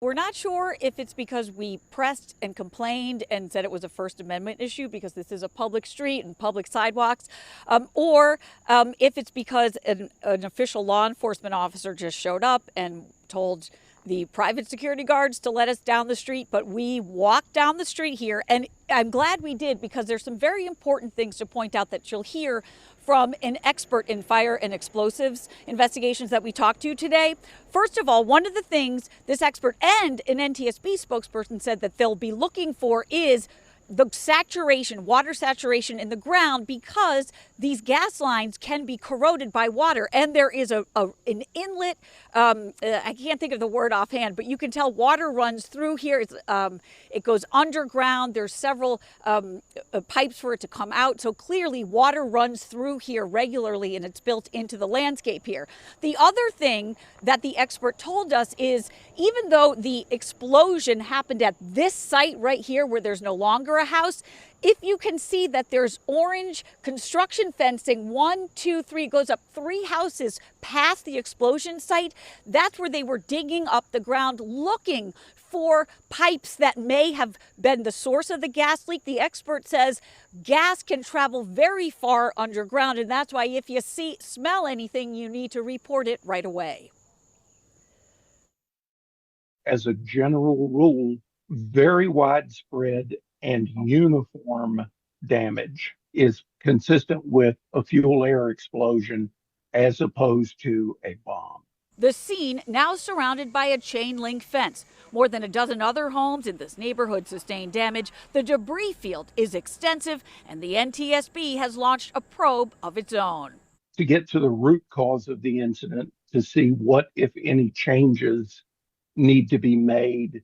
We're not sure if it's because we pressed and complained and said it was a First Amendment issue because this is a public street and public sidewalks, or if it's because an official law enforcement officer just showed up and told the private security guards to let us down the street, but we walked down the street here, and I'm glad we did because there's some very important things to point out that you'll hear from an expert in fire and explosives investigations that we talked to today. First of all, one of the things this expert and an NTSB spokesperson said that they'll be looking for is the saturation, water saturation in the ground, because these gas lines can be corroded by water. And there is an inlet, I can't think of the word offhand, but you can tell water runs through here. It goes underground. There's several pipes for it to come out. So clearly water runs through here regularly, and it's built into the landscape here. The other thing that the expert told us is, even though the explosion happened at this site right here where there's no longer a house, if you can see that there's orange construction fencing, 1, 2, 3, goes up 3 houses past the explosion site, that's where they were digging up the ground looking for pipes that may have been the source of the gas leak. The expert says gas can travel very far underground, and that's why if you smell anything, you need to report it right away. As a general rule, very widespread and uniform damage is consistent with a fuel air explosion as opposed to a bomb. The scene now surrounded by a chain link fence. More than a dozen other homes in this neighborhood sustained damage. The debris field is extensive, and the NTSB has launched a probe of its own. To get to the root cause of the incident, to see what, if any, changes need to be made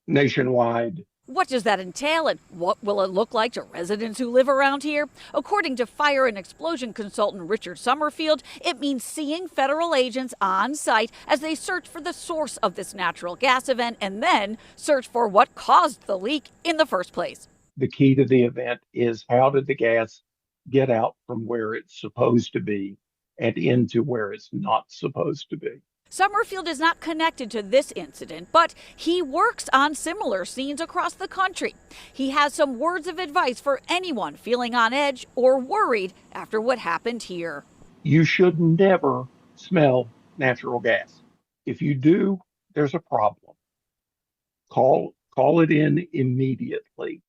nationwide. What does that entail, and what will it look like to residents who live around here? According to fire and explosion consultant Richard Summerfield, it means seeing federal agents on site as they search for the source of this natural gas event and then search for what caused the leak in the first place. The key to the event is, how did the gas get out from where it's supposed to be and into where it's not supposed to be? Summerfield is not connected to this incident, but he works on similar scenes across the country. He has some words of advice for anyone feeling on edge or worried after what happened here. You should never smell natural gas. If you do, there's a problem. Call it in immediately.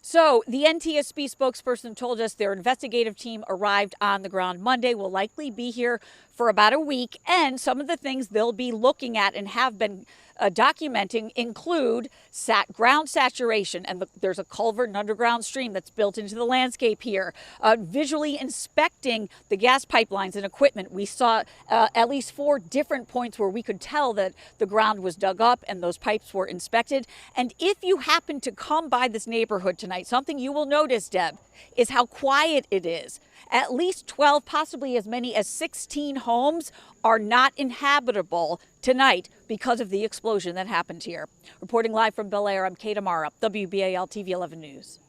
So the NTSB spokesperson told us their investigative team arrived on the ground Monday, will likely be here for about a week, and some of the things they'll be looking at and have been documenting include ground saturation, and there's a culvert and underground stream that's built into the landscape here. Visually inspecting the gas pipelines and equipment, we saw at least 4 different points where we could tell that the ground was dug up and those pipes were inspected. And if you happen to come by this neighborhood tonight, something you will notice, Deb, is how quiet it is. At least 12, possibly as many as 16 homes are not inhabitable tonight because of the explosion that happened here. Reporting live from Bel Air, I'm Kate Amara, WBAL TV 11 News.